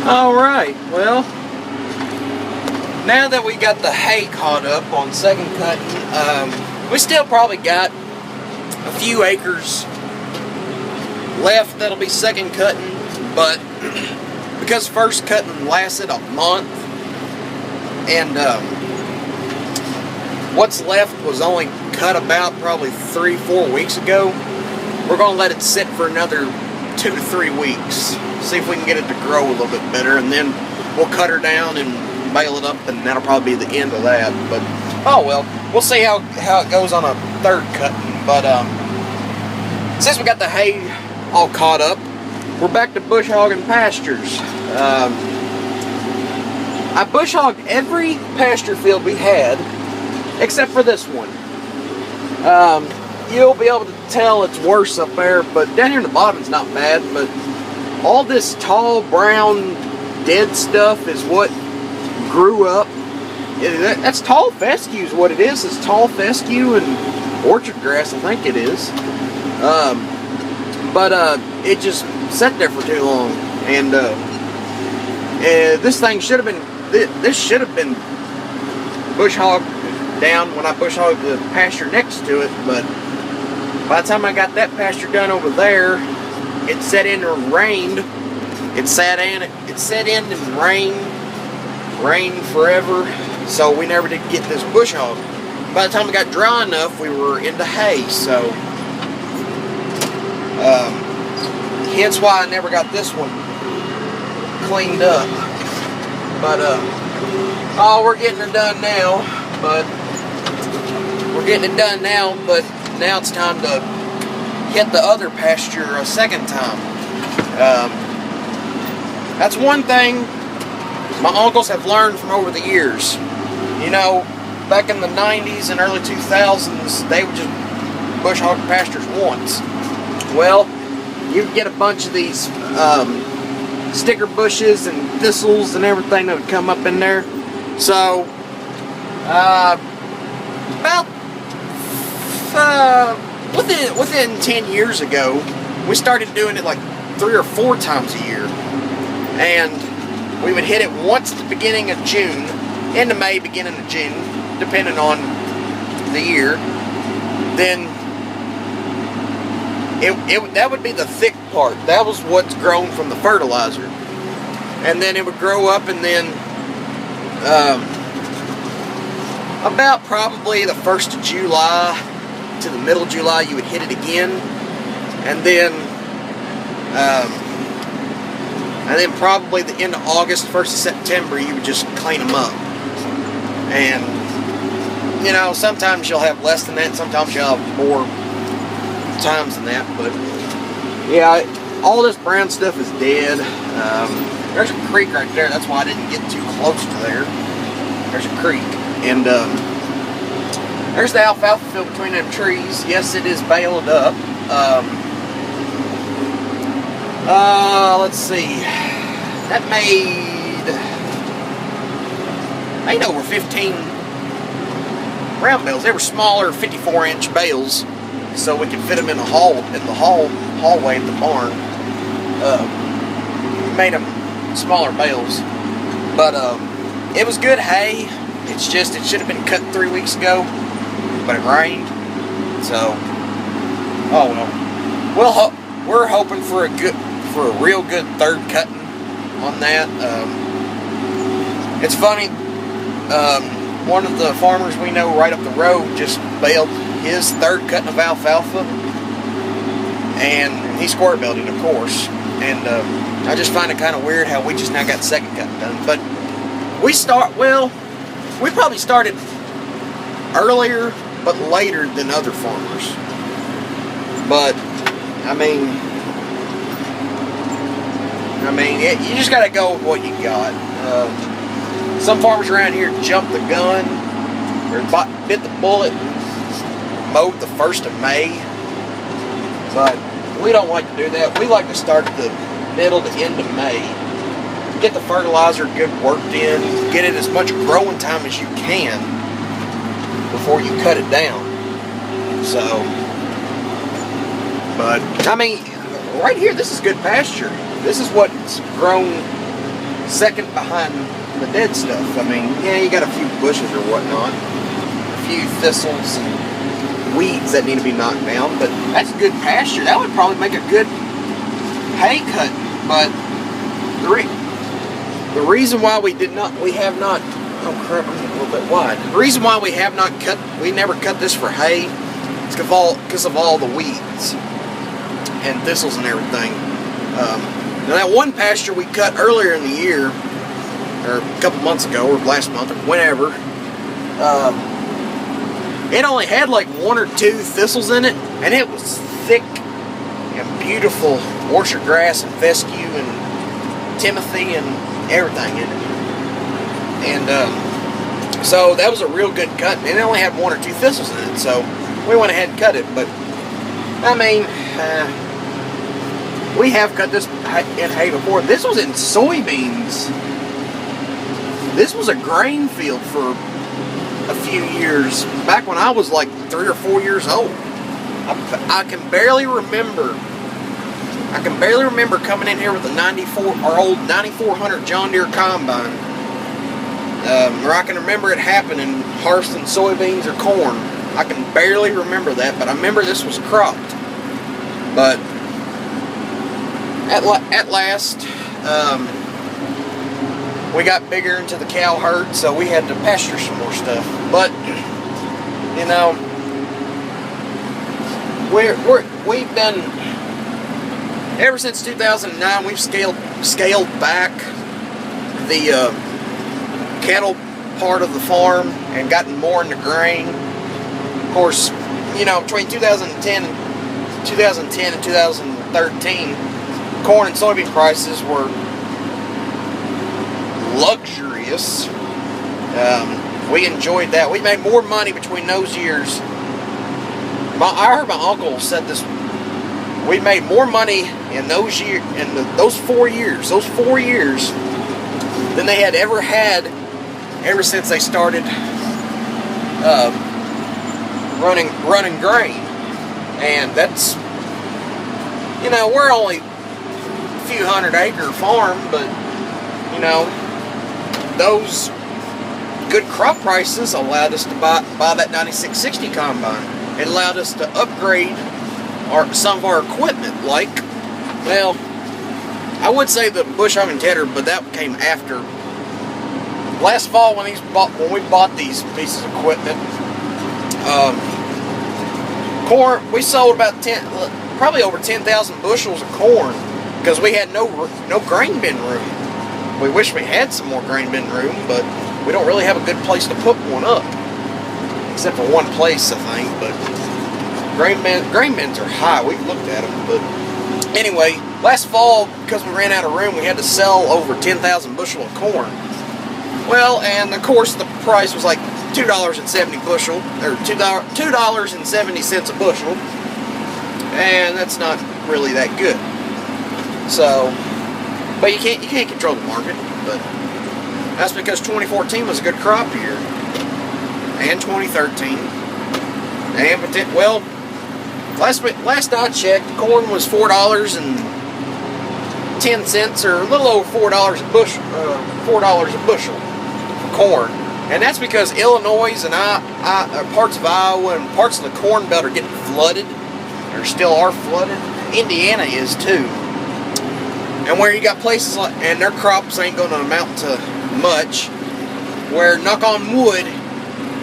Alright, well, now that we got the hay caught up on second cutting, we still probably got a few acres left that'll be second cutting, but because first cutting lasted a month, and what's left was only cut about probably 3-4 weeks ago, we're going to let it sit for another 2 to 3 weeks. See if we can get it to grow a little bit better, and then we'll cut her down and bale it up, and that'll probably be the end of that. But oh well, we'll see how it goes on a third cutting. But since we got the hay all caught up, we're back to bush hogging pastures. I bush hogged every pasture field we had except for this one. You'll be able to tell it's worse up there, but down here in the bottom it's not bad. But all this tall, brown, dead stuff is what grew up. That's tall fescue is what it is. It's tall fescue and orchard grass, I think it is. But it just sat there for too long. And this thing should have been, this should have been bush hogged down when I bush hogged the pasture next to it. But by the time I got that pasture done over there, it set in and rained. It set in and rained forever. So we never did get this bush hog. By the time it got dry enough, we were into hay. So hence why I never got this one cleaned up. But oh, we're getting her done now. But now it's time to hit the other pasture a second time. That's one thing my uncles have learned from over the years. You know, back in the 90s and early 2000s, they would just bush hog pastures once. Well, you get a bunch of these sticker bushes and thistles and everything that would come up in there. So, within 10 years ago, we started doing it like 3 or 4 times a year. And we would hit it once at the beginning of June, into May, beginning of June, depending on the year. Then that would be the thick part. That was what's grown from the fertilizer. And then it would grow up, and then about probably the 1st of July to the middle of July, you would hit it again. And then probably the end of August, 1st of September, you would just clean them up. And, you know, sometimes you'll have less than that, sometimes you'll have more times than that. But, yeah, all this brown stuff is dead. There's a creek right there. That's why I didn't get too close to there. There's a creek. And, there's the alfalfa field between them trees. Yes, it is baled up. Let's see. That made over 15 round bales. They were smaller, 54-inch bales, so we could fit them in the hallway at the barn. We made them smaller bales, but it was good hay. It's just it should have been cut 3 weeks ago, but it rained. So, oh well. We're hoping for a real good third cutting on that. It's funny, one of the farmers we know right up the road just baled his third cutting of alfalfa, and he square baled it, of course. And I just find it kind of weird how we just now got second cutting done. But we probably started earlier but later than other farmers. But I mean, you just got to go with what you got. Some farmers around here jumped the gun, or bit the bullet, mowed the 1st of May. But we don't like to do that. We like to start at the middle to end of May. Get the fertilizer good worked in, get it as much growing time as you can before you cut it down. So, but I mean, right here, this is good pasture. This is what's grown second behind the dead stuff. I mean, yeah, you got a few bushes or whatnot, a few thistles and weeds that need to be knocked down, but that's good pasture. That would probably make a good hay cut, but the reason why we have not, oh crap, I'm getting a little bit wide. The reason why we never cut this for hay is because of all the weeds and thistles and everything. Now that one pasture we cut earlier in the year, or a couple months ago, or last month, or whenever, it only had like 1 or 2 thistles in it, and it was thick and beautiful orchard grass and fescue and timothy and everything in it. And so that was a real good cut, and it only had 1 or 2 thistles in it, so we went ahead and cut it. But I mean, we have cut this in hay before. This was in soybeans. This was a grain field for a few years, back when I was like 3 or 4 years old. I can barely remember coming in here with our old 9400 John Deere combine. Or I can remember it happening, harvesting soybeans or corn. I can barely remember that, but I remember this was cropped. But at last, we got bigger into the cow herd, so we had to pasture some more stuff. But you know, we've been, ever since 2009, we've scaled back the cattle part of the farm and gotten more into grain. Of course, you know, between 2010 and 2013, corn and soybean prices were luxurious. We enjoyed that. We made more money between those years. I heard my uncle said this. We made more money in those 4 years than they had ever since they started running grain. And that's, you know, we're only a few 100-acre farm, but you know, those good crop prices allowed us to buy that 9660 combine. It allowed us to upgrade some of our equipment, like, well, I would say the bushhogging tedder, but that came after. Last fall, when we bought these pieces of equipment, corn, we sold about probably over 10,000 bushels of corn, because we had no grain bin room. We wish we had some more grain bin room, but we don't really have a good place to put one up, except for one place, I think. But grain bins are high. We've looked at them, but anyway, last fall, because we ran out of room, we had to sell over 10,000 bushel of corn. Well, and of course the price was like $2.70 bushel, or $2.70 a bushel, and that's not really that good. So, but you can't control the market. But that's because 2014 was a good crop year, and 2013, and well, last I checked, corn was $4.10, or a little over $4 a bushel. $4 a bushel for corn. And that's because Illinois and parts of Iowa and parts of the Corn Belt are getting flooded, or still are flooded. Indiana is too. And where you got places like, and their crops ain't going to amount to much, where, knock on wood,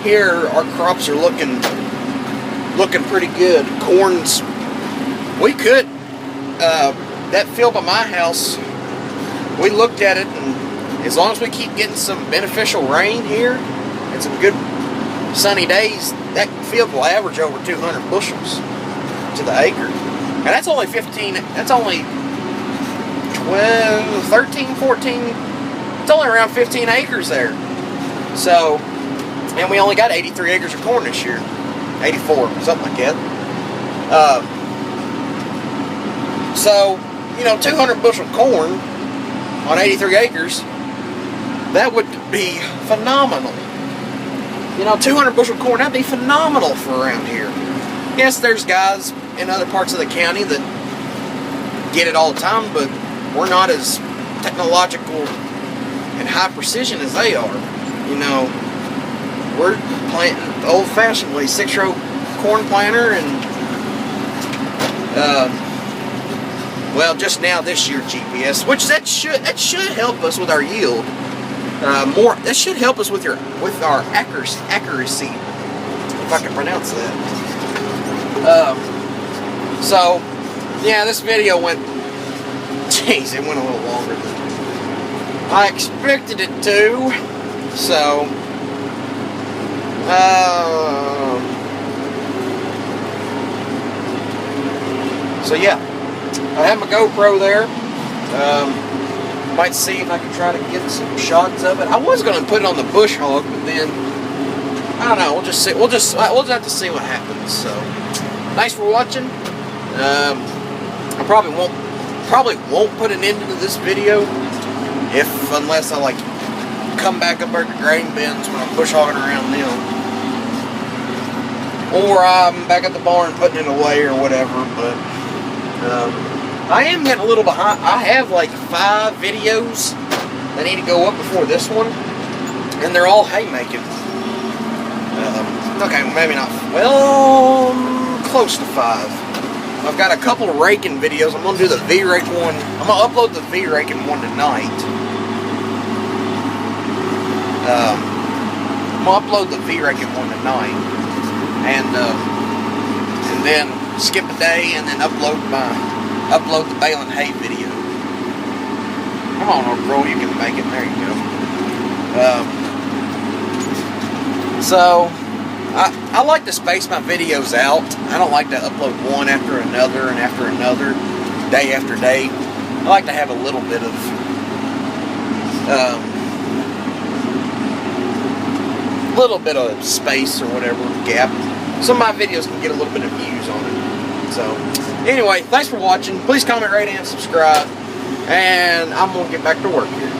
here our crops are looking pretty good. Corn's, we could, that field by my house, we looked at it, and as long as we keep getting some beneficial rain here and some good sunny days, that field will average over 200 bushels to the acre. And that's only 12, 13, 14, it's only around 15 acres there. So, and we only got 83 acres of corn this year. 84, something like that. So, you know, 200 bushel corn on 83 acres, that would be phenomenal. You know, 200 bushel corn, that'd be phenomenal for around here. Yes, there's guys in other parts of the county that get it all the time, but we're not as technological and high precision as they are. You know, we're planting the old-fashioned way, 6-row corn planter, and well, just now this year GPS, which that should help us with our yield. That should help us with our accuracy, if I can pronounce that. So yeah, this video went, jeez, it went a little longer than I expected it to. So yeah, I have my GoPro there. Might see if I can try to get some shots of it. I was going to put it on the bush hog, but then I don't know. We'll just see. We'll just have to see what happens. So, thanks for watching. I probably won't put an end to this video unless I like come back up there to grain bins when I'm bush hogging around them, or I'm back at the barn putting it away or whatever. But I am getting a little behind. I have like 5 videos that need to go up before this one, and they're all haymaking. Okay, maybe not. Well, close to 5. I've got a couple of raking videos. I'm going to do the V-rake one. I'm going to upload the V-raking one tonight. I'm going to upload the V-raking one tonight. And then skip a day and then upload the baling hay video. Come on, old bro, you can make it. There you go. So I like to space my videos out. I don't like to upload one after another and after another, day after day. I like to have a little bit of space or whatever, gap. Some of my videos can get a little bit of views on it. So anyway, thanks for watching. Please comment, rate, and subscribe. And I'm going to get back to work here.